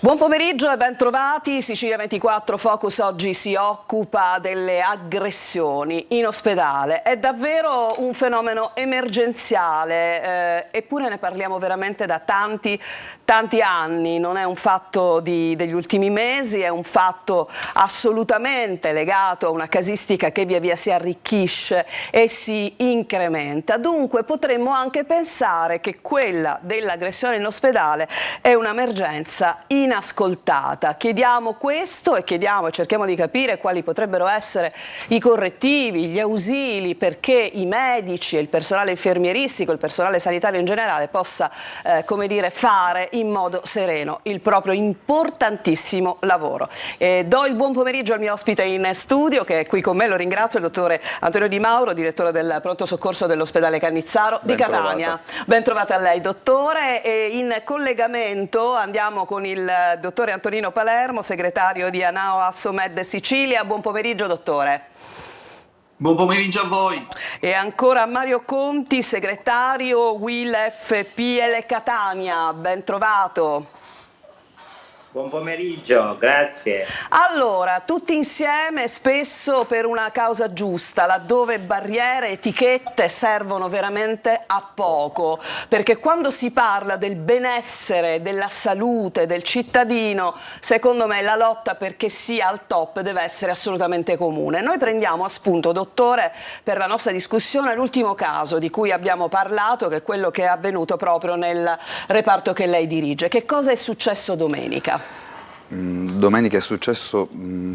Buon pomeriggio e ben trovati. Sicilia 24 Focus oggi si occupa delle aggressioni in ospedale. È davvero un fenomeno emergenziale, eppure ne parliamo veramente da tanti anni. Non è un fatto degli ultimi mesi, è un fatto assolutamente legato a una casistica che via via si arricchisce e si incrementa. Dunque potremmo anche pensare che quella dell'aggressione in ospedale è un'emergenza inascoltata. Chiediamo questo e cerchiamo di capire quali potrebbero essere i correttivi, gli ausili perché i medici e il personale infermieristico, il personale sanitario in generale possa fare in modo sereno il proprio importantissimo lavoro. Do il buon pomeriggio al mio ospite in studio che è qui con me, lo ringrazio, il dottore Antonio Di Mauro, direttore del pronto soccorso dell'ospedale Cannizzaro di Catania. Ben trovata a lei, dottore. E in collegamento andiamo con il dottore Antonino Palermo, segretario di Anao Assomed Sicilia. Buon pomeriggio, dottore. Buon pomeriggio a voi. E ancora Mario Conti, segretario UIL FPL Catania. Ben trovato. Buon pomeriggio, grazie. Allora, tutti insieme, spesso per una causa giusta, laddove barriere, etichette servono veramente a poco, perché quando si parla del benessere, della salute del cittadino, secondo me la lotta perché sia al top deve essere assolutamente comune. Noi prendiamo a spunto, dottore, per la nostra discussione l'ultimo caso di cui abbiamo parlato, che è quello che è avvenuto proprio nel reparto che lei dirige. Che cosa è successo domenica? Domenica è successo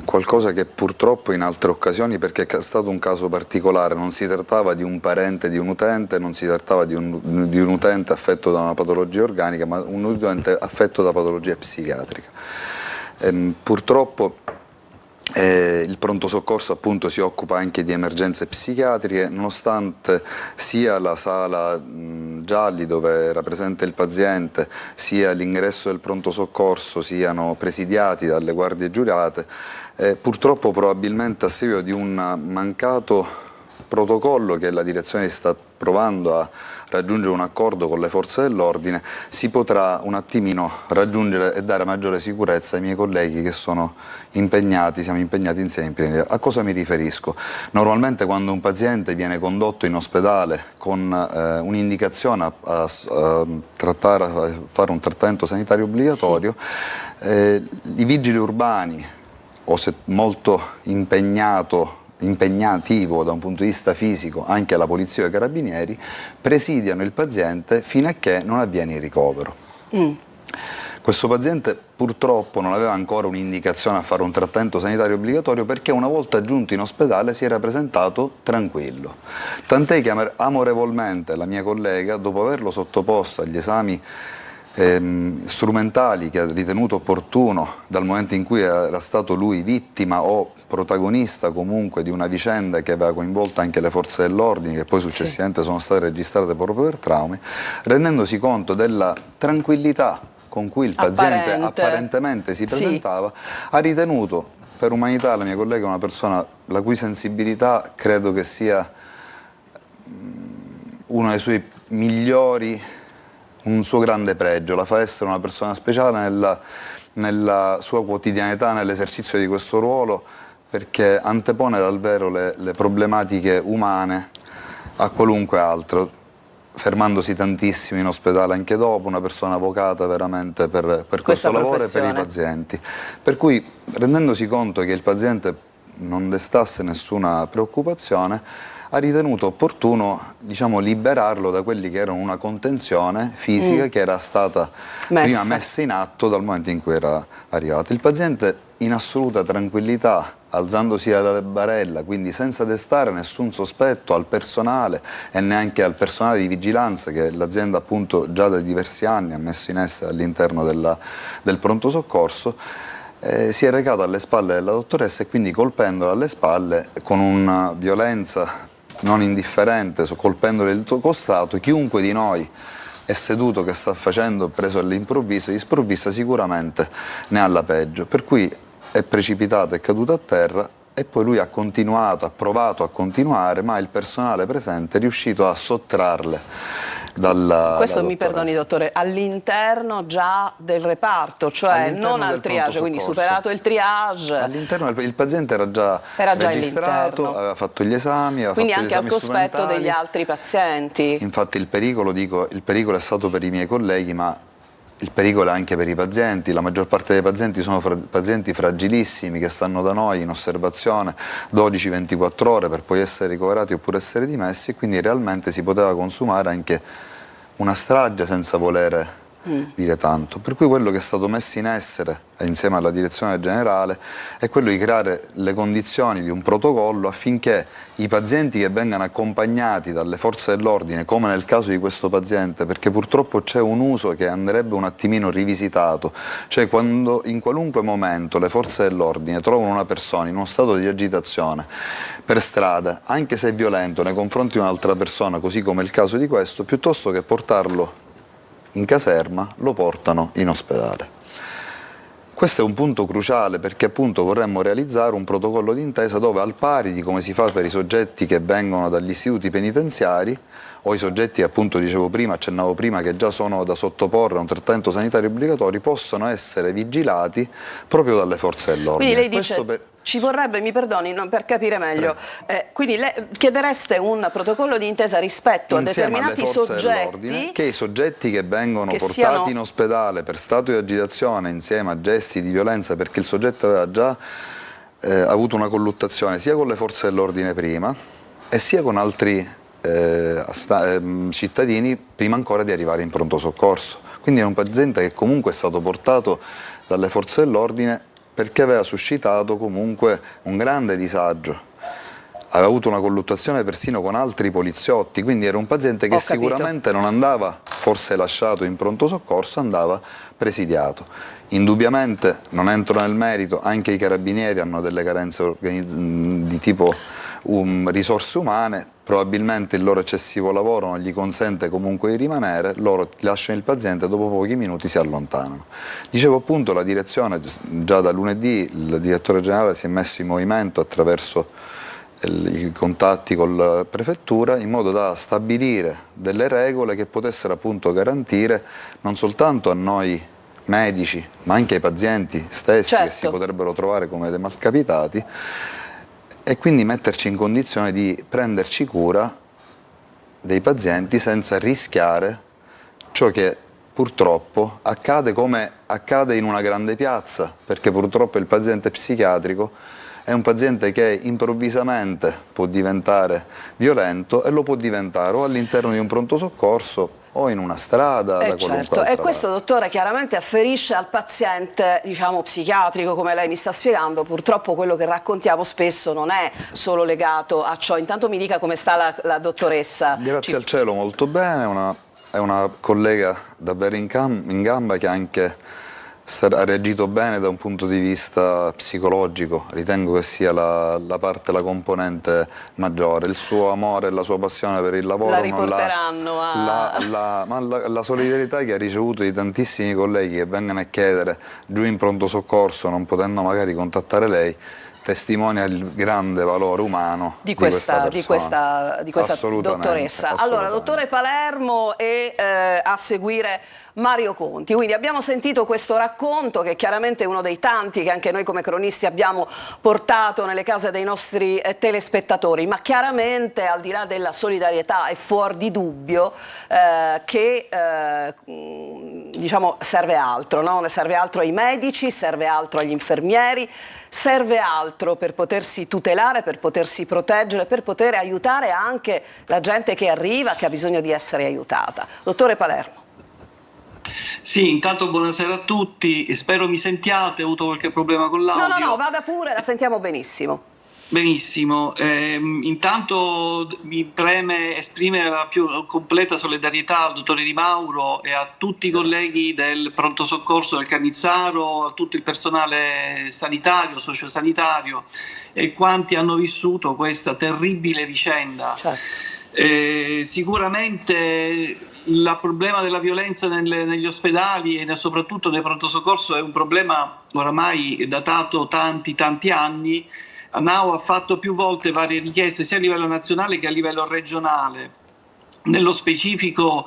qualcosa che purtroppo in altre occasioni, perché è stato un caso particolare, non si trattava di un parente di un utente, non si trattava di un utente affetto da una patologia organica, ma un utente affetto da patologia psichiatrica. Purtroppo il pronto soccorso appunto si occupa anche di emergenze psichiatriche, nonostante sia la sala gialli dove era presente il paziente sia l'ingresso del pronto soccorso siano presidiati dalle guardie giurate, purtroppo probabilmente a seguito di un mancato protocollo che la direzione sta provando a raggiungere un accordo con le forze dell'ordine, si potrà un attimino raggiungere e dare maggiore sicurezza ai miei colleghi che sono impegnati, siamo impegnati insieme. A cosa mi riferisco? Normalmente quando un paziente viene condotto in ospedale con un'indicazione a fare un trattamento sanitario obbligatorio, i vigili urbani, o se molto impegnativo da un punto di vista fisico anche la polizia e i carabinieri, presidiano il paziente fino a che non avviene il ricovero. Questo paziente purtroppo non aveva ancora un'indicazione a fare un trattamento sanitario obbligatorio perché una volta giunto in ospedale si era presentato tranquillo, tant'è che amorevolmente la mia collega, dopo averlo sottoposto agli esami strumentali che ha ritenuto opportuno dal momento in cui era stato lui vittima o protagonista comunque di una vicenda che aveva coinvolto anche le forze dell'ordine, che poi successivamente sono state registrate proprio per traumi, rendendosi conto della tranquillità con cui il paziente apparentemente si presentava, ha ritenuto, per umanità, la mia collega è una persona la cui sensibilità credo che sia uno dei suoi migliori, un suo grande pregio, la fa essere una persona speciale nella sua quotidianità, nell'esercizio di questo ruolo, perché antepone davvero le problematiche umane a qualunque altro, fermandosi tantissimo in ospedale anche dopo, una persona avvocata veramente per questo lavoro e per i pazienti. Per cui, rendendosi conto che il paziente non destasse nessuna preoccupazione, ha ritenuto opportuno, diciamo, liberarlo da quelli che erano una contenzione fisica che era stata prima messa in atto dal momento in cui era arrivato. Il paziente in assoluta tranquillità, alzandosi dalla barella, quindi senza destare nessun sospetto al personale e neanche al personale di vigilanza che l'azienda appunto già da diversi anni ha messo in essere all'interno del pronto soccorso, si è recato alle spalle della dottoressa e quindi colpendola alle spalle con una violenza non indifferente, colpendole il costato. Chiunque di noi è seduto che sta facendo, preso all'improvviso, di sprovvista sicuramente ne ha la peggio, per cui è precipitato, è caduto a terra e poi lui ha continuato, ha provato a continuare, ma il personale presente è riuscito a sottrarle Questo mi perdoni dottore, all'interno già del reparto, cioè non al triage, quindi superato il triage. All'interno il paziente era già registrato, aveva fatto gli esami, quindi anche al cospetto degli altri pazienti. Infatti il pericolo è stato per i miei colleghi, ma il pericolo è anche per i pazienti. La maggior parte dei pazienti sono pazienti fragilissimi che stanno da noi in osservazione 12-24 ore per poi essere ricoverati oppure essere dimessi, e quindi realmente si poteva consumare anche una strage senza volere dire tanto. Per cui quello che è stato messo in essere insieme alla direzione generale è quello di creare le condizioni di un protocollo affinché i pazienti che vengano accompagnati dalle forze dell'ordine, come nel caso di questo paziente, perché purtroppo c'è un uso che andrebbe un attimino rivisitato, cioè quando in qualunque momento le forze dell'ordine trovano una persona in uno stato di agitazione per strada, anche se è violento nei confronti di un'altra persona, così come il caso di questo, piuttosto che portarlo in caserma, lo portano in ospedale. Questo è un punto cruciale, perché appunto vorremmo realizzare un protocollo d'intesa dove, al pari di come si fa per i soggetti che vengono dagli istituti penitenziari o i soggetti che appunto accennavo prima, che già sono da sottoporre a un trattamento sanitario obbligatorio, possono essere vigilati proprio dalle forze dell'ordine. Quindi lei dice, ci vorrebbe, mi perdoni, per capire meglio, quindi chiedereste un protocollo di intesa rispetto a determinati soggetti, che i soggetti che vengono portati in ospedale per stato di agitazione insieme a gesti di violenza, perché il soggetto aveva già avuto una colluttazione sia con le forze dell'ordine prima e sia con altri cittadini prima ancora di arrivare in pronto soccorso. Quindi è un paziente che comunque è stato portato dalle forze dell'ordine perché aveva suscitato comunque un grande disagio, aveva avuto una colluttazione persino con altri poliziotti, quindi era un paziente che sicuramente non andava forse lasciato in pronto soccorso, andava presidiato. Indubbiamente, non entro nel merito, anche i carabinieri hanno delle carenze di tipo risorse umane, probabilmente il loro eccessivo lavoro non gli consente comunque di rimanere, loro lasciano il paziente e dopo pochi minuti si allontanano. Dicevo appunto, la direzione, già da lunedì il direttore generale si è messo in movimento attraverso i contatti con la prefettura in modo da stabilire delle regole che potessero appunto garantire non soltanto a noi medici ma anche ai pazienti stessi, che si potrebbero trovare come dei malcapitati, e quindi metterci in condizione di prenderci cura dei pazienti senza rischiare ciò che purtroppo accade, come accade in una grande piazza, perché purtroppo il paziente psichiatrico è un paziente che improvvisamente può diventare violento, e lo può diventare o all'interno di un pronto soccorso o in una strada, da qualunque altra E questo, dottore, chiaramente afferisce al paziente, diciamo, psichiatrico, come lei mi sta spiegando. Purtroppo quello che raccontiamo spesso non è solo legato a ciò. Intanto mi dica come sta la dottoressa. Grazie al cielo molto bene, è una collega davvero in gamba, che anche ha reagito bene da un punto di vista psicologico. Ritengo che sia la componente maggiore, il suo amore e la sua passione per il lavoro. La riporteranno la solidarietà che ha ricevuto di tantissimi colleghi che vengono a chiedere giù in pronto soccorso, non potendo magari contattare lei, testimonia il grande valore umano di questa dottoressa. Allora, dottore Palermo, e a seguire Mario Conti. Quindi abbiamo sentito questo racconto, che chiaramente è uno dei tanti che anche noi come cronisti abbiamo portato nelle case dei nostri telespettatori, ma chiaramente, al di là della solidarietà, è fuor di dubbio che diciamo serve altro, no? Serve altro ai medici, serve altro agli infermieri, serve altro per potersi tutelare, per potersi proteggere, per poter aiutare anche la gente che arriva, che ha bisogno di essere aiutata. Dottore Palermo. Sì, intanto buonasera a tutti, spero mi sentiate, ho avuto qualche problema con l'audio. No, vada pure, la sentiamo benissimo. Benissimo, intanto mi preme esprimere la più completa solidarietà al dottore Di Mauro e a tutti i colleghi del pronto soccorso del Cannizzaro, a tutto il personale sanitario, sociosanitario e quanti hanno vissuto questa terribile vicenda. Sicuramente il problema della violenza negli ospedali e soprattutto nel pronto soccorso è un problema oramai datato tanti anni. ANAO ha fatto più volte varie richieste sia a livello nazionale che a livello regionale Nello specifico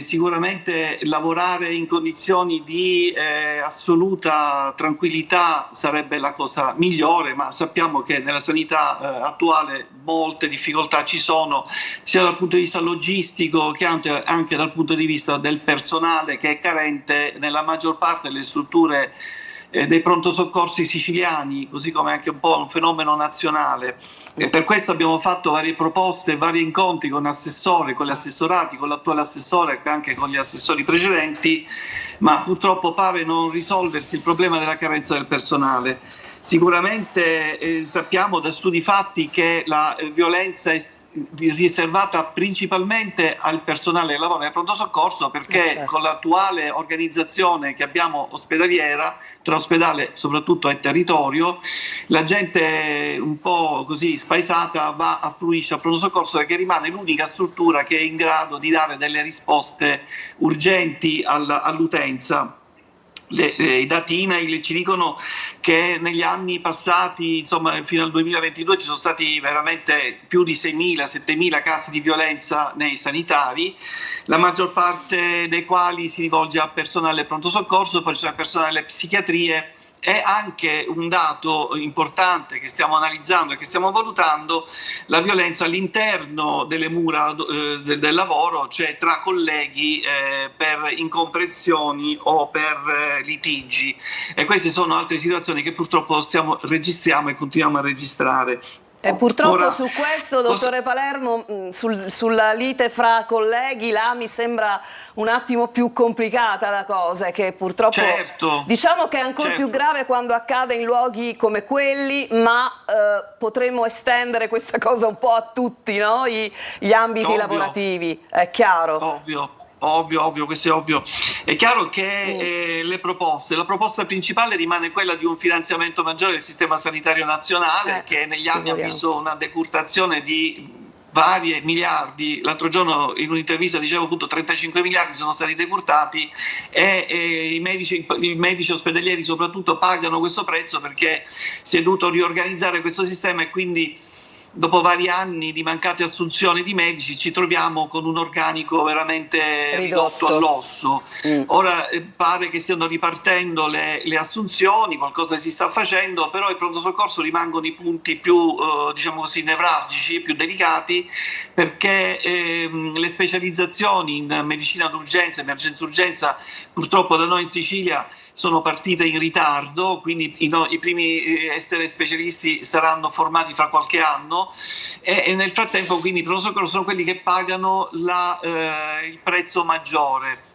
sicuramente lavorare in condizioni di assoluta tranquillità sarebbe la cosa migliore, ma sappiamo che nella sanità attuale molte difficoltà ci sono, sia dal punto di vista logistico che anche dal punto di vista del personale, che è carente nella maggior parte delle strutture dei pronto soccorsi siciliani, così come anche un po' un fenomeno nazionale. E per questo abbiamo fatto varie proposte, vari incontri con assessori, con gli assessorati, con l'attuale assessore e anche con gli assessori precedenti, ma purtroppo pare non risolversi il problema della carenza del personale. Sicuramente sappiamo da studi fatti che la violenza è riservata principalmente al personale che lavora nel pronto soccorso, perché con l'attuale organizzazione che abbiamo ospedaliera, tra ospedale soprattutto e territorio, la gente un po' così spaesata affluisce al pronto soccorso, perché rimane l'unica struttura che è in grado di dare delle risposte urgenti all'utenza. I dati INAIL ci dicono che negli anni passati, insomma fino al 2022, ci sono stati veramente più di 6.000-7.000 casi di violenza nei sanitari, la maggior parte dei quali si rivolge a personale pronto soccorso, poi c'è personale delle psichiatrie. È anche un dato importante che stiamo analizzando e che stiamo valutando la violenza all'interno delle mura del lavoro, cioè tra colleghi per incomprensioni o per litigi, e queste sono altre situazioni che purtroppo registriamo e continuiamo a registrare. E purtroppo Ora, su questo, dottore Palermo, sulla lite fra colleghi, là mi sembra un attimo più complicata la cosa, che purtroppo certo, diciamo che è ancora più grave quando accade in luoghi come quelli, ma potremmo estendere questa cosa un po' a tutti, no? Gli ambiti lavorativi, è chiaro. Ovvio, questo è ovvio. È chiaro che la proposta principale rimane quella di un finanziamento maggiore del sistema sanitario nazionale, che negli anni ha visto una decurtazione di vari miliardi. L'altro giorno in un'intervista dicevo appunto 35 miliardi sono stati decurtati, e i medici ospedalieri soprattutto pagano questo prezzo, perché si è dovuto riorganizzare questo sistema, e quindi dopo vari anni di mancate assunzioni di medici ci troviamo con un organico veramente ridotto all'osso. Ora pare che stiano ripartendo le assunzioni, qualcosa si sta facendo, però il pronto soccorso rimangono i punti più diciamo così nevralgici, più delicati, perché le specializzazioni in medicina d'urgenza, emergenza urgenza, purtroppo da noi in Sicilia sono partite in ritardo, quindi i primi essere specialisti saranno formati fra qualche anno, e nel frattempo quindi i pronto soccorso sono quelli che pagano il prezzo maggiore.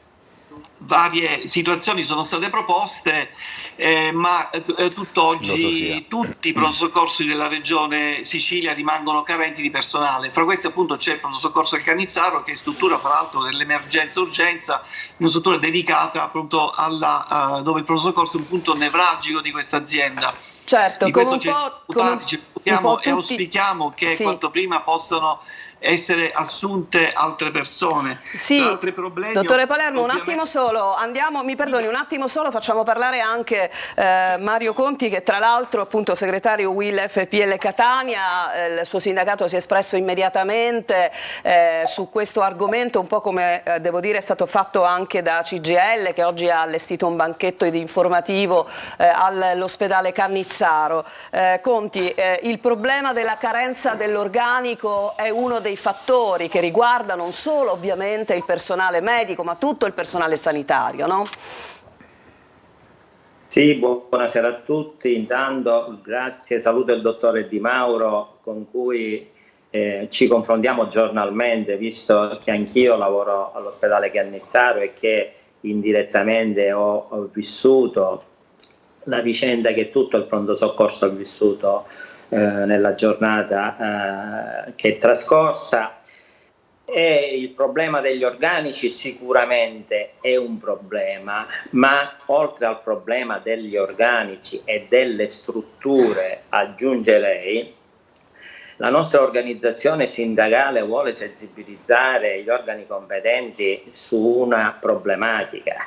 Varie situazioni sono state proposte, ma tutt'oggi tutti i pronto soccorsi della regione Sicilia rimangono carenti di personale. Fra questi appunto c'è il pronto soccorso del Cannizzaro, che è struttura fra l'altro dell'emergenza urgenza, una struttura dedicata appunto dove il pronto soccorso è un punto nevralgico di questa azienda. Certo, di questo ci occupiamo e auspichiamo che quanto prima possano essere assunte altre persone. Sì, altri problemi, dottore Palermo, un attimo solo, mi perdoni un attimo solo, facciamo parlare anche Mario Conti, che tra l'altro appunto segretario UIL FPL Catania. Il suo sindacato si è espresso immediatamente su questo argomento, un po' come devo dire è stato fatto anche da CGIL, che oggi ha allestito un banchetto informativo all'ospedale Cannizzaro. Conti, il problema della carenza dell'organico è uno dei fattori che riguarda non solo ovviamente il personale medico, ma tutto il personale sanitario, no? Sì, buonasera a tutti. Intanto grazie, saluto il dottore Di Mauro, con cui ci confrontiamo giornalmente, visto che anch'io lavoro all'ospedale Cannizzaro e che indirettamente ho vissuto la vicenda che tutto il pronto soccorso ha vissuto nella giornata che è trascorsa. E il problema degli organici sicuramente è un problema, ma oltre al problema degli organici e delle strutture, aggiungerei, la nostra organizzazione sindacale vuole sensibilizzare gli organi competenti su una problematica.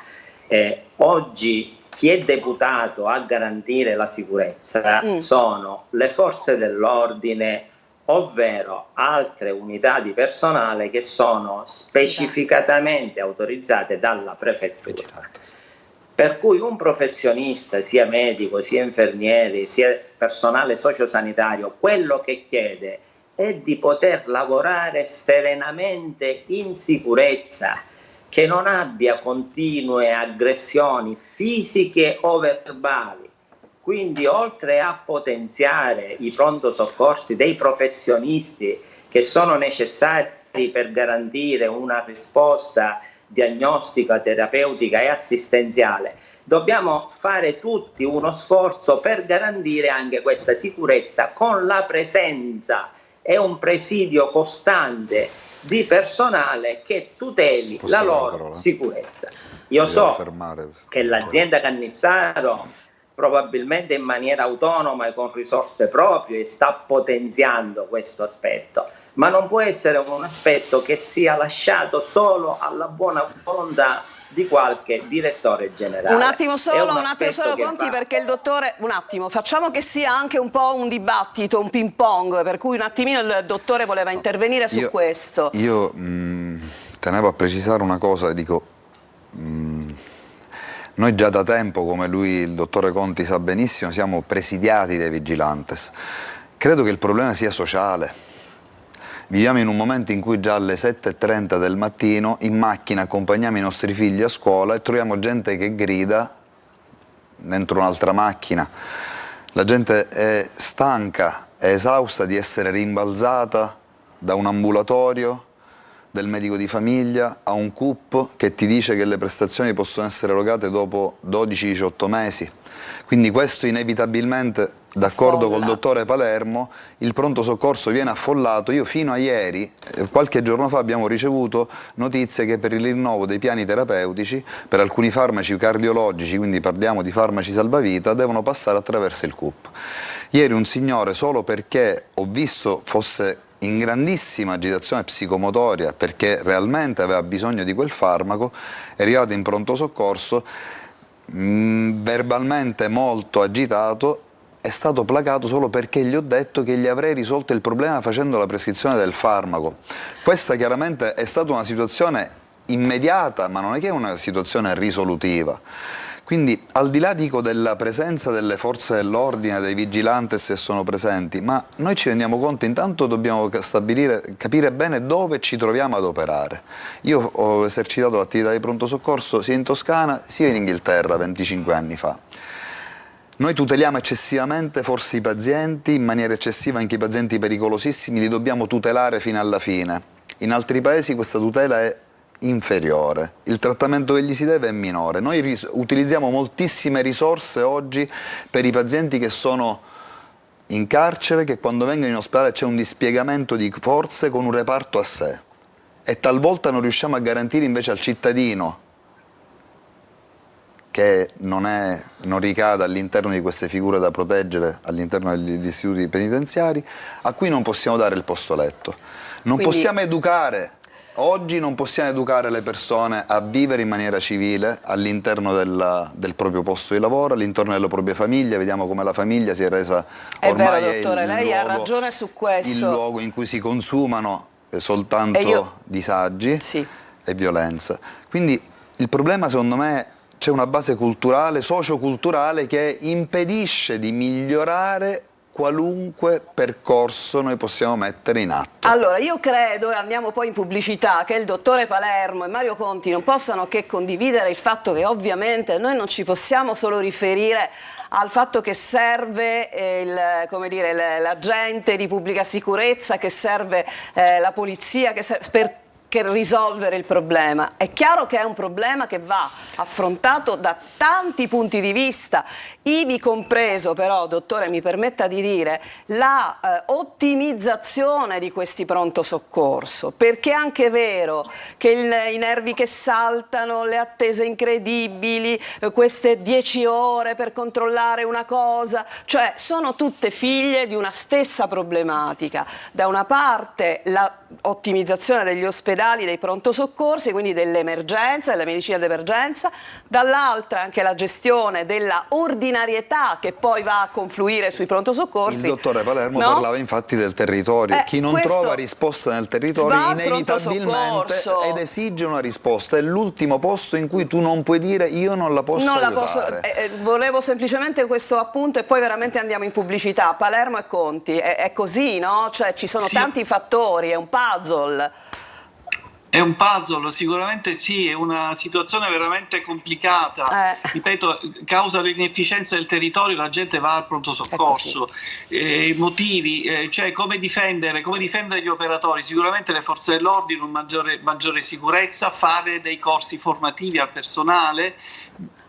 Oggi chi è deputato a garantire la sicurezza sono le forze dell'ordine ovvero altre unità di personale che sono specificatamente autorizzate dalla prefettura. Per cui un professionista, sia medico, sia infermieri, sia personale sociosanitario, quello che chiede è di poter lavorare serenamente in sicurezza, che non abbia continue aggressioni fisiche o verbali. Quindi, oltre a potenziare i pronto soccorsi dei professionisti che sono necessari per garantire una risposta diagnostica, terapeutica e assistenziale, dobbiamo fare tutti uno sforzo per garantire anche questa sicurezza con la presenza e un presidio costante di personale che tuteli la loro sicurezza. Io so che l'azienda Cannizzaro probabilmente in maniera autonoma e con risorse proprie sta potenziando questo aspetto, ma non può essere un aspetto che sia lasciato solo alla buona volontà di qualche direttore generale. Un attimo solo Conti, perché il dottore, un attimo, facciamo che sia anche un po' un dibattito, un ping pong, per cui un attimino il dottore voleva intervenire su questo. Io tenevo a precisare una cosa, dico, noi già da tempo, come lui, il dottore Conti, sa benissimo, siamo presidiati dai vigilantes. Credo che il problema sia sociale. Viviamo in un momento in cui già alle 7:30 del mattino in macchina accompagniamo i nostri figli a scuola e troviamo gente che grida dentro un'altra macchina. La gente è stanca, è esausta di essere rimbalzata da un ambulatorio, del medico di famiglia, a un CUP che ti dice che le prestazioni possono essere erogate dopo 12-18 mesi. Quindi questo inevitabilmente, d'accordo col dottore Palermo, il pronto soccorso viene affollato. Io fino a ieri, qualche giorno fa, abbiamo ricevuto notizie che per il rinnovo dei piani terapeutici, per alcuni farmaci cardiologici, quindi parliamo di farmaci salvavita, devono passare attraverso il CUP. Ieri un signore, solo perché ho visto fosse in grandissima agitazione psicomotoria, perché realmente aveva bisogno di quel farmaco, è arrivato in pronto soccorso, verbalmente molto agitato, è stato placato solo perché gli ho detto che gli avrei risolto il problema facendo la prescrizione del farmaco. Questa chiaramente è stata una situazione immediata, ma non è che è una situazione risolutiva. Quindi al di là, dico, della presenza delle forze dell'ordine, dei vigilantes se sono presenti, ma noi ci rendiamo conto, intanto dobbiamo capire bene dove ci troviamo ad operare. Io ho esercitato l'attività di pronto soccorso sia in Toscana sia in Inghilterra 25 anni fa. Noi tuteliamo eccessivamente forse i pazienti, in maniera eccessiva anche i pazienti pericolosissimi, li dobbiamo tutelare fino alla fine. In altri paesi questa tutela è inferiore, il trattamento che gli si deve è minore. Noi utilizziamo moltissime risorse oggi per i pazienti che sono in carcere, che quando vengono in ospedale c'è un dispiegamento di forze con un reparto a sé, e talvolta non riusciamo a garantire invece al cittadino, che non ricade all'interno di queste figure da proteggere all'interno degli istituti penitenziari, a cui non possiamo dare il posto letto. Non possiamo educare. Oggi non possiamo educare le persone a vivere in maniera civile all'interno del proprio posto di lavoro, all'interno delle proprie famiglie. Vediamo come la famiglia si è resa ormai vero, dottore, lei ha ragione su questo. Il luogo in cui si consumano soltanto disagi e violenza. Quindi il problema, secondo me, c'è una base culturale, socioculturale, che impedisce di migliorare qualunque percorso noi possiamo mettere in atto. Allora, io credo, e andiamo poi in pubblicità, che il dottore Palermo e Mario Conti non possano che condividere il fatto che ovviamente noi non ci possiamo solo riferire al fatto che serve l'agente di pubblica sicurezza, che serve la polizia, per risolvere il problema. È chiaro che è un problema che va affrontato da tanti punti di vista, ivi compreso però, dottore, mi permetta di dire, la ottimizzazione di questi pronto soccorso, perché è anche vero che i nervi che saltano, le attese incredibili, queste 10 ore per controllare una cosa, cioè sono tutte figlie di una stessa problematica. Da una parte la ottimizzazione degli ospedali ospedali, dei pronto soccorsi, quindi dell'emergenza, della medicina d'emergenza, dall'altra anche la gestione della ordinarietà che poi va a confluire sui pronto soccorsi. Il dottore Palermo no? parlava infatti del territorio. Chi non trova risposta nel territorio inevitabilmente ed esige una risposta. È l'ultimo posto in cui tu non puoi dire io non la posso aiutare. Volevo semplicemente questo appunto e poi veramente andiamo in pubblicità. Palermo e Conti, è così, no? Cioè ci sono tanti fattori, è un puzzle. È un puzzle, sicuramente sì, è una situazione veramente complicata. Ripeto, causa l'inefficienza del territorio, la gente va al pronto soccorso. Motivi, cioè come difendere gli operatori? Sicuramente le forze dell'ordine, maggiore sicurezza, fare dei corsi formativi al personale,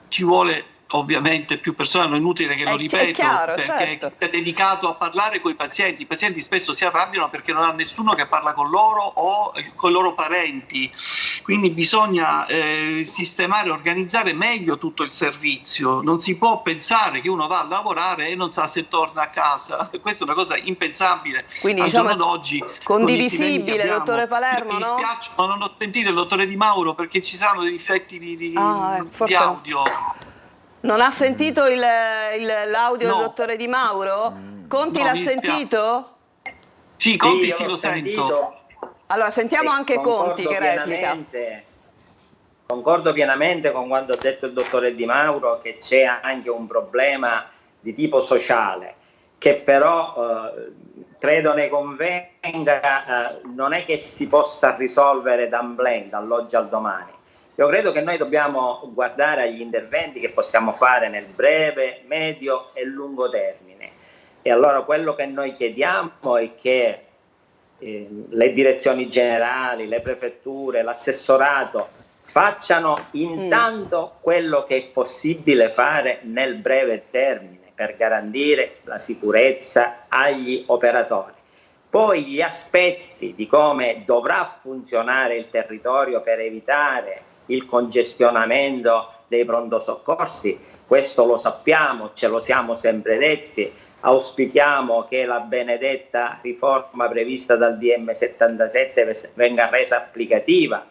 ci vuole ovviamente più personale, non è inutile che lo ripeto, chiaro, perché certo. è dedicato a parlare con i pazienti spesso si arrabbiano perché non ha nessuno che parla con loro o con i loro parenti, quindi bisogna sistemare, organizzare meglio tutto il servizio, non si può pensare che uno va a lavorare e non sa se torna a casa, questa è una cosa impensabile. Quindi al diciamo giorno d'oggi, condivisibile, dottore Palermo, mi no? dispiace, ma non ho sentito il dottore Di Mauro perché ci saranno dei difetti di audio. Non ha sentito l'audio del dottore Di Mauro? Conti l'ha sentito? Sì, Conti sì, lo sento. Allora sentiamo anche Conti che replica. Concordo pienamente con quanto ha detto il dottore Di Mauro, che c'è anche un problema di tipo sociale, che però credo ne convenga, non è che si possa risolvere dall'oggi al domani. Io credo che noi dobbiamo guardare agli interventi che possiamo fare nel breve, medio e lungo termine. E allora quello che noi chiediamo è che le direzioni generali, le prefetture, l'assessorato facciano intanto quello che è possibile fare nel breve termine per garantire la sicurezza agli operatori. Poi gli aspetti di come dovrà funzionare il territorio per evitare il congestionamento dei pronto soccorsi, questo lo sappiamo, ce lo siamo sempre detti, auspichiamo che la benedetta riforma prevista dal DM 77 venga resa applicativa.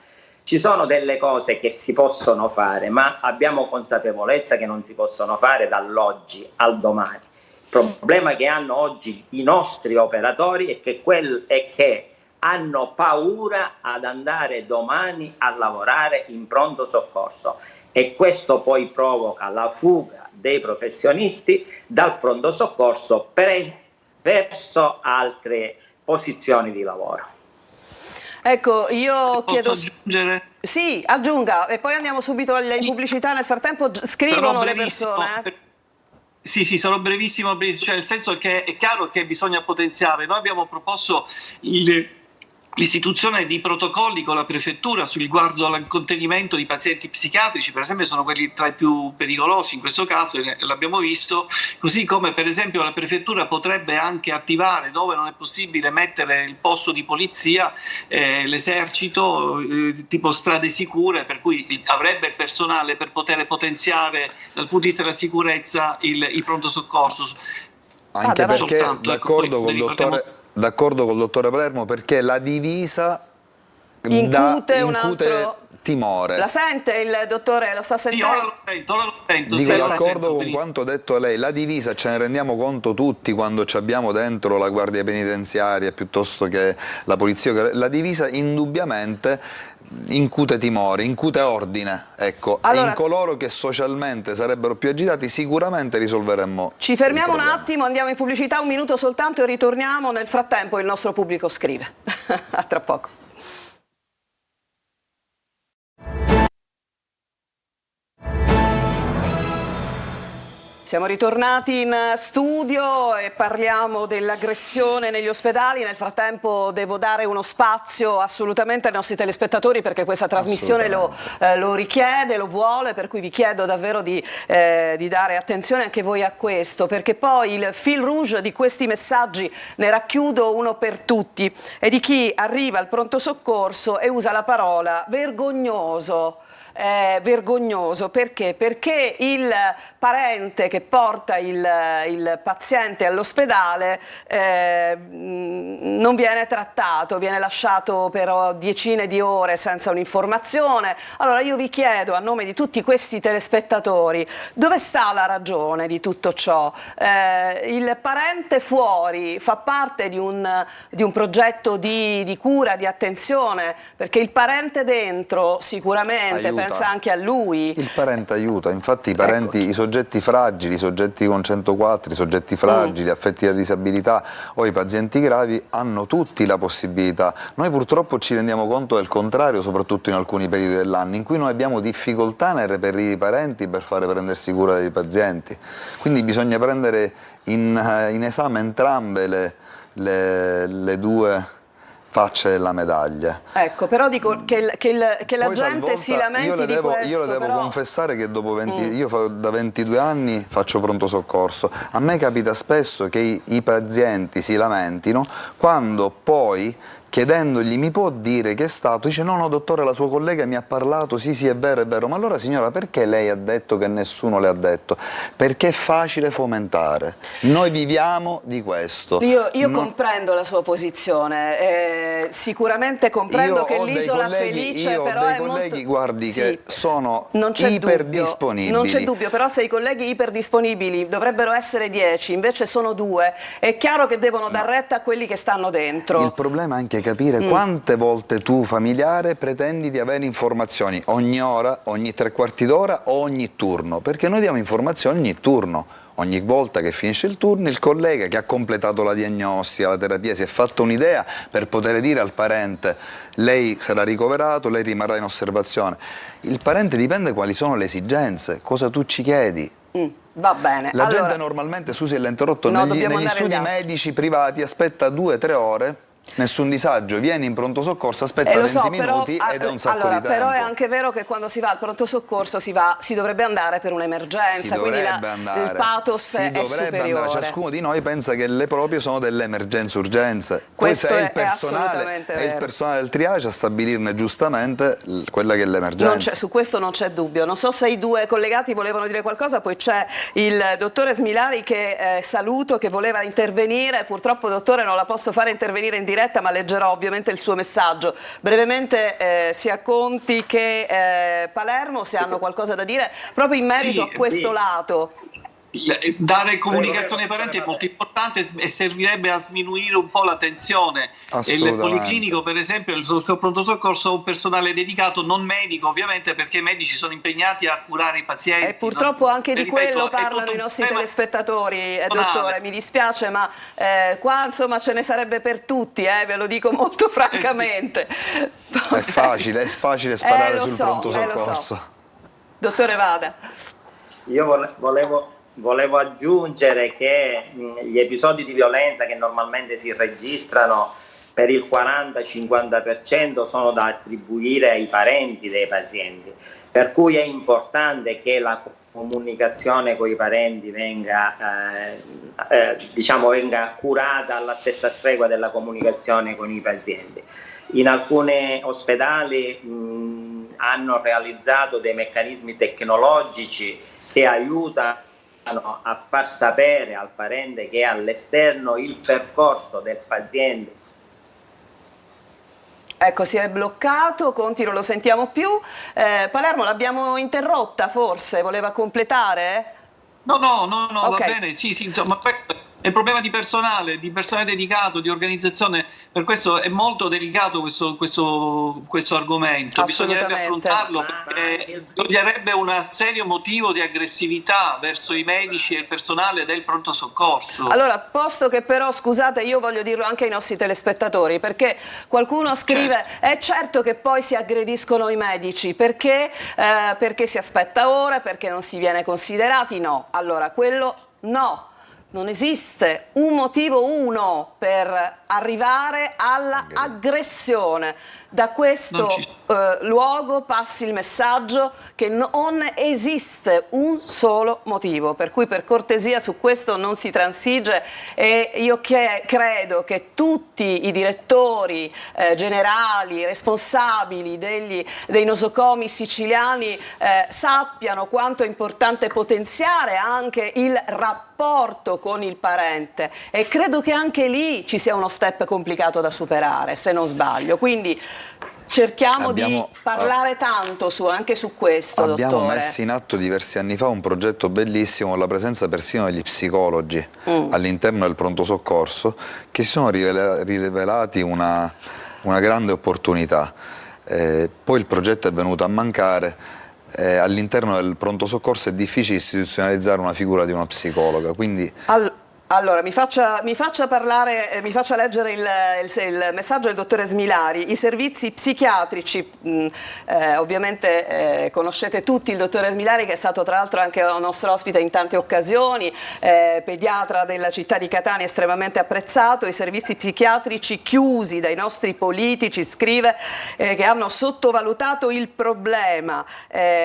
Ci sono delle cose che si possono fare, ma abbiamo consapevolezza che non si possono fare dall'oggi al domani. Il problema che hanno oggi i nostri operatori è che hanno paura ad andare domani a lavorare in pronto soccorso e questo poi provoca la fuga dei professionisti dal pronto soccorso verso altre posizioni di lavoro. Ecco, io chiedo... Posso aggiungere? Sì, aggiunga e poi andiamo subito in pubblicità. Nel frattempo scrivono le persone. Sì, sarò brevissimo, cioè nel senso che è chiaro che bisogna potenziare. Noi abbiamo proposto l'istituzione di protocolli con la prefettura sul riguardo al contenimento di pazienti psichiatrici, per esempio sono quelli tra i più pericolosi in questo caso, l'abbiamo visto, così come per esempio la prefettura potrebbe anche attivare, dove non è possibile mettere il posto di polizia, l'esercito, tipo strade sicure, per cui avrebbe il personale per poter potenziare dal punto di vista della sicurezza i pronto soccorso. Anche perché, d'accordo col dottore Palermo, perché la divisa incute un altro timore. La sente il dottore? Lo sta sentendo? Sì, ora lo sento. Dico d'accordo con quanto detto lei, la divisa ce ne rendiamo conto tutti quando ci abbiamo dentro la guardia penitenziaria piuttosto che la polizia, la divisa indubbiamente incute timore, incute ordine, ecco, allora, e in coloro che socialmente sarebbero più agitati sicuramente risolveremmo. Ci fermiamo un attimo, andiamo in pubblicità, un minuto soltanto e ritorniamo. Nel frattempo il nostro pubblico scrive. A tra poco. Siamo ritornati in studio e parliamo dell'aggressione negli ospedali. Nel frattempo devo dare uno spazio assolutamente ai nostri telespettatori perché questa trasmissione lo richiede, lo vuole, per cui vi chiedo davvero di dare attenzione anche voi a questo, perché poi il fil rouge di questi messaggi, ne racchiudo uno per tutti, è di chi arriva al pronto soccorso e usa la parola vergognoso. vergognoso. Perché? Perché il parente che porta il paziente all'ospedale non viene trattato, viene lasciato per decine di ore senza un'informazione. Allora io vi chiedo, a nome di tutti questi telespettatori, dove sta la ragione di tutto ciò? Il parente fuori fa parte di un progetto di cura, di attenzione, perché il parente dentro sicuramente Aiuta. pensa anche a lui. Il parente aiuta, infatti i parenti, i soggetti fragili, i soggetti con 104, i soggetti fragili, affetti da disabilità o i pazienti gravi hanno tutti la possibilità. Noi purtroppo ci rendiamo conto del contrario, soprattutto in alcuni periodi dell'anno, in cui noi abbiamo difficoltà nel reperire i parenti per fare prendersi cura dei pazienti. Quindi bisogna prendere in esame entrambe le due facce della medaglia. Ecco, però dico che la Poi gente talvolta si lamenti di questo. Io le devo però... confessare che dopo io da 22 anni faccio pronto soccorso. A me capita spesso che i pazienti si lamentino quando poi, chiedendogli mi può dire che è stato, dice no dottore, la sua collega mi ha parlato, sì è vero, ma allora signora perché lei ha detto che nessuno le ha detto? Perché è facile fomentare, noi viviamo di questo. Io comprendo la sua posizione, sicuramente comprendo che l'isola felice però è molto... Io ho dei colleghi, guardi, sì, che sono iperdisponibili. Non c'è dubbio, però se i colleghi iperdisponibili dovrebbero essere 10, invece sono 2, è chiaro che devono dar retta a quelli che stanno dentro. Il problema è anche capire quante volte tu, familiare, pretendi di avere informazioni ogni ora, ogni 3/4 d'ora o ogni turno, perché noi diamo informazioni ogni turno. Ogni volta che finisce il turno, il collega che ha completato la diagnostica, la terapia, si è fatto un'idea per poter dire al parente lei sarà ricoverato, lei rimarrà in osservazione. Il parente dipende quali sono le esigenze, cosa tu ci chiedi. Va bene. La allora, gente normalmente, scusi, l'interrotto, no, negli studi medici privati aspetta 2-3 ore. Nessun disagio, vieni in pronto soccorso, aspetta 20 minuti ed è un sacco di tempo. Però è anche vero che quando si va al pronto soccorso si dovrebbe andare per un'emergenza, quindi il pathos è superiore. Ciascuno di noi pensa che le proprie sono delle emergenze-urgenze. Poi se è il personale del triage a stabilirne giustamente quella che è l'emergenza. Su questo non c'è dubbio. Non so se i due collegati volevano dire qualcosa, poi c'è il dottore Smilari che saluto, che voleva intervenire. Purtroppo dottore non la posso fare intervenire in diretta, ma leggerò ovviamente il suo messaggio. Brevemente sia Conti che Palermo, se hanno qualcosa da dire proprio in merito a questo lato. Dare comunicazione ai parenti è molto importante e servirebbe a sminuire un po' la tensione. Il policlinico, per esempio, il suo pronto soccorso ha un personale dedicato, non medico ovviamente, perché i medici sono impegnati a curare i pazienti. E purtroppo anche di quello parlano i nostri telespettatori, dottore, mi dispiace, ma qua insomma ce ne sarebbe per tutti, ve lo dico molto francamente. È facile sparare sul pronto soccorso. Lo so. Dottore vada. Io volevo aggiungere che gli episodi di violenza che normalmente si registrano per il 40-50% sono da attribuire ai parenti dei pazienti, per cui è importante che la comunicazione con i parenti venga curata alla stessa stregua della comunicazione con i pazienti. In alcuni ospedali hanno realizzato dei meccanismi tecnologici che aiutano a far sapere al parente che è all'esterno il percorso del paziente. Ecco, si è bloccato, Conti non lo sentiamo più. Palermo l'abbiamo interrotta forse, voleva completare? No, okay. Va bene, sì, insomma, è un problema di personale dedicato, di organizzazione, per questo è molto delicato questo argomento, bisognerebbe affrontarlo perché toglierebbe un serio motivo di aggressivà verso i medici e il personale del pronto soccorso. Allora, posto che però, scusate, io voglio dirlo anche ai nostri telespettatori, perché qualcuno scrive, è certo che poi si aggrediscono i medici, perché si aspetta ore, perché non si viene considerati, no, allora quello no. non esiste un motivo per arrivare all'aggressione. Da questo luogo passi il messaggio che non esiste un solo motivo, per cui per cortesia su questo non si transige, e io credo che tutti i direttori generali, responsabili dei nosocomi siciliani sappiano quanto è importante potenziare anche il rapporto con il parente, e credo che anche lì ci sia uno step complicato da superare, se non sbaglio. Quindi cerchiamo di parlare tanto anche su questo, Abbiamo dottore. messo in atto diversi anni fa un progetto bellissimo con la presenza persino degli psicologi all'interno del pronto soccorso, che si sono rivelati una grande opportunità. Poi il progetto è venuto a mancare. All'interno del pronto soccorso è difficile istituzionalizzare una figura di una psicologa, quindi... Allora, mi faccia leggere il messaggio del dottore Smilari. I servizi psichiatrici, ovviamente conoscete tutti il dottore Smilari, che è stato tra l'altro anche nostro ospite in tante occasioni, pediatra della città di Catania, estremamente apprezzato. I servizi psichiatrici chiusi dai nostri politici, scrive, che hanno sottovalutato il problema,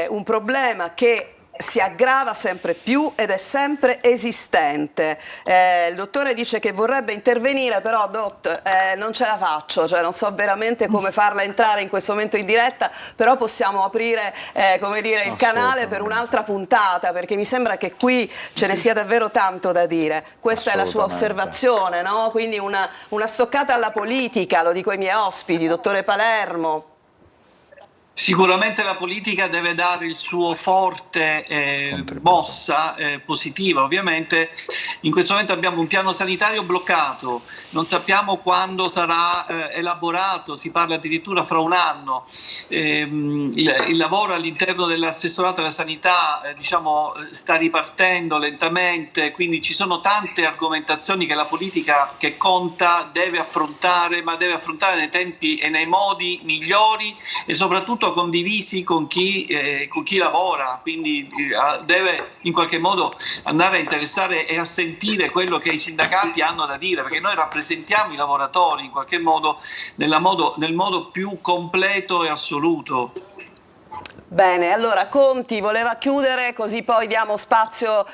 un problema che si aggrava sempre più ed è sempre esistente. Il dottore dice che vorrebbe intervenire, però non ce la faccio, cioè non so veramente come farla entrare in questo momento in diretta, però possiamo aprire il canale per un'altra puntata, perché mi sembra che qui ce ne sia davvero tanto da dire. Questa è la sua osservazione, no? Quindi una stoccata alla politica, lo dico ai miei ospiti, dottore Palermo. Sicuramente la politica deve dare il suo forte mossa positiva. Ovviamente in questo momento abbiamo un piano sanitario bloccato, non sappiamo quando sarà elaborato, si parla addirittura fra un anno. Il lavoro all'interno dell'assessorato alla sanità sta ripartendo lentamente, quindi ci sono tante argomentazioni che la politica, che conta, deve affrontare, ma deve affrontare nei tempi e nei modi migliori e soprattutto condivisi con chi lavora, quindi deve in qualche modo andare a interessare e a sentire quello che i sindacati hanno da dire, perché noi rappresentiamo i lavoratori in qualche modo nel modo più completo e assoluto. Bene, allora Conti voleva chiudere, così poi diamo spazio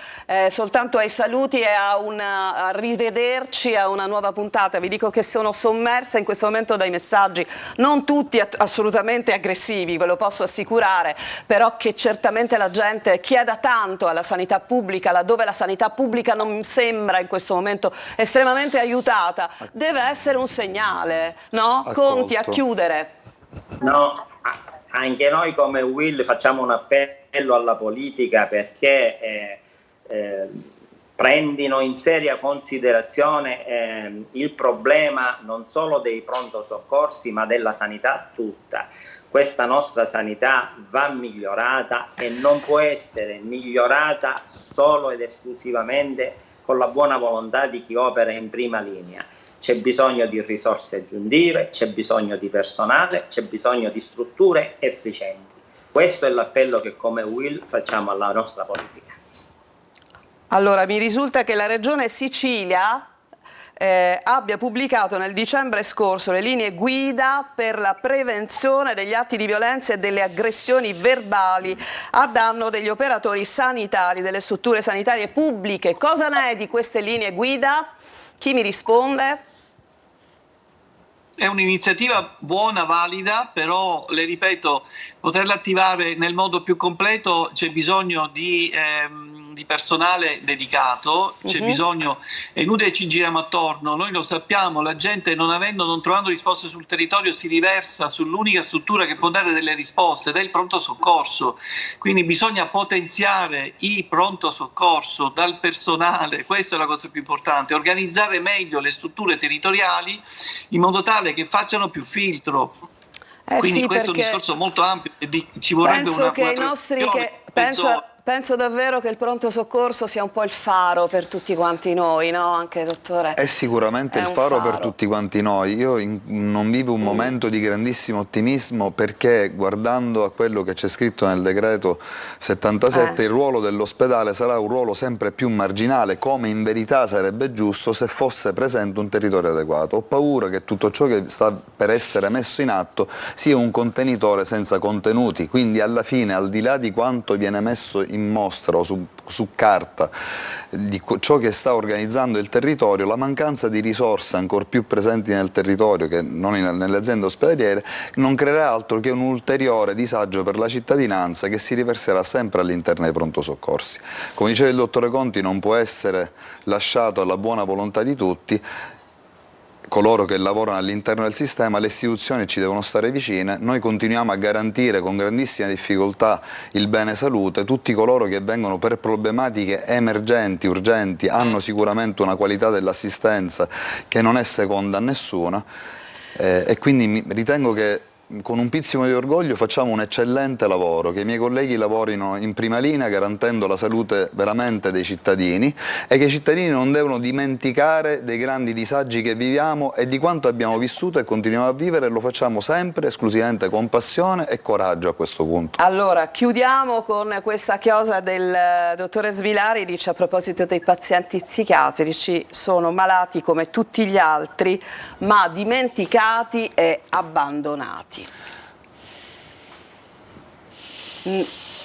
soltanto ai saluti e a rivederci a una nuova puntata. Vi dico che sono sommersa in questo momento dai messaggi, non tutti assolutamente aggressivi, ve lo posso assicurare, però che certamente la gente chieda tanto alla sanità pubblica, laddove la sanità pubblica non sembra in questo momento estremamente aiutata. Deve essere un segnale, no? Conti, a chiudere. No. Anche noi come Will facciamo un appello alla politica perché prendino in seria considerazione il problema non solo dei pronto soccorsi ma della sanità tutta. Questa nostra sanità va migliorata e non può essere migliorata solo ed esclusivamente con la buona volontà di chi opera in prima linea. C'è bisogno di risorse aggiuntive, c'è bisogno di personale, c'è bisogno di strutture efficienti. Questo è l'appello che come Will facciamo alla nostra politica. Allora, mi risulta che la Regione Sicilia abbia pubblicato nel dicembre scorso le linee guida per la prevenzione degli atti di violenza e delle aggressioni verbali a danno degli operatori sanitari, delle strutture sanitarie pubbliche. Cosa ne è di queste linee guida? Chi mi risponde? È un'iniziativa buona, valida, però le ripeto, poterla attivare nel modo più completo c'è bisogno di personale dedicato, c'è bisogno, è inutile ci giriamo attorno, noi lo sappiamo, la gente non trovando risposte sul territorio si riversa sull'unica struttura che può dare delle risposte, ed è il pronto soccorso, quindi bisogna potenziare il pronto soccorso dal personale, questa è la cosa più importante, organizzare meglio le strutture territoriali in modo tale che facciano più filtro. Quindi sì, questo è un discorso molto ampio e ci vorrebbe una penso davvero che il pronto soccorso sia un po' il faro per tutti quanti noi, no? Anche dottore. È sicuramente il faro per tutti quanti noi. Io non vivo un momento di grandissimo ottimismo, perché guardando a quello che c'è scritto nel decreto 77 il ruolo dell'ospedale sarà un ruolo sempre più marginale, come in verità sarebbe giusto se fosse presente un territorio adeguato. Ho paura che tutto ciò che sta per essere messo in atto sia un contenitore senza contenuti, quindi alla fine, al di là di quanto viene messo in mostra o su carta di ciò che sta organizzando il territorio, la mancanza di risorse ancor più presenti nel territorio che non nelle aziende ospedaliere non creerà altro che un ulteriore disagio per la cittadinanza, che si riverserà sempre all'interno dei pronto soccorsi. Come diceva il dottore Conti, non può essere lasciato alla buona volontà di tutti. Coloro che lavorano all'interno del sistema, le istituzioni ci devono stare vicine, noi continuiamo a garantire con grandissima difficoltà il bene salute. Tutti coloro che vengono per problematiche emergenti, urgenti, hanno sicuramente una qualità dell'assistenza che non è seconda a nessuna, e quindi ritengo che con un pizzico di orgoglio facciamo un eccellente lavoro, che i miei colleghi lavorino in prima linea garantendo la salute veramente dei cittadini, e che i cittadini non devono dimenticare dei grandi disagi che viviamo e di quanto abbiamo vissuto e continuiamo a vivere, e lo facciamo sempre esclusivamente con passione e coraggio a questo punto. Allora, chiudiamo con questa chiosa del dottore Svilari. Dice, a proposito dei pazienti psichiatrici, sono malati come tutti gli altri, ma dimenticati e abbandonati.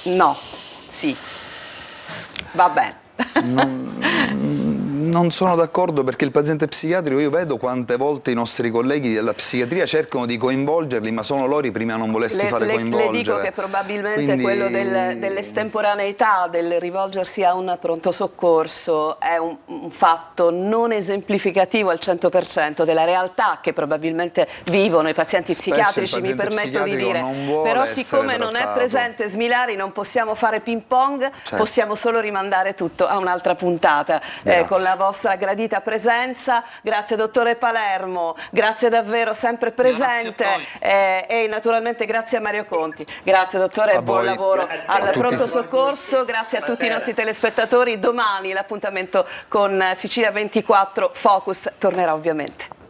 No, sì, va bene. Non sono d'accordo, perché il paziente psichiatrico, io vedo quante volte i nostri colleghi della psichiatria cercano di coinvolgerli, ma sono loro i primi a non volersi fare coinvolgere. Le dico che probabilmente quello dell'estemporaneità, del rivolgersi a un pronto soccorso, è un fatto non esemplificativo al 100% della realtà che probabilmente vivono i pazienti psichiatrici, mi permetto di dire. Però siccome non è presente Svilari non possiamo fare ping pong, possiamo solo rimandare tutto a un'altra puntata con la vostra gradita presenza. Grazie dottore Palermo, grazie davvero, sempre presente, e naturalmente grazie a Mario Conti. Grazie dottore, buon lavoro al pronto soccorso, grazie a tutti i nostri telespettatori. Domani l'appuntamento con Sicilia 24 Focus tornerà ovviamente.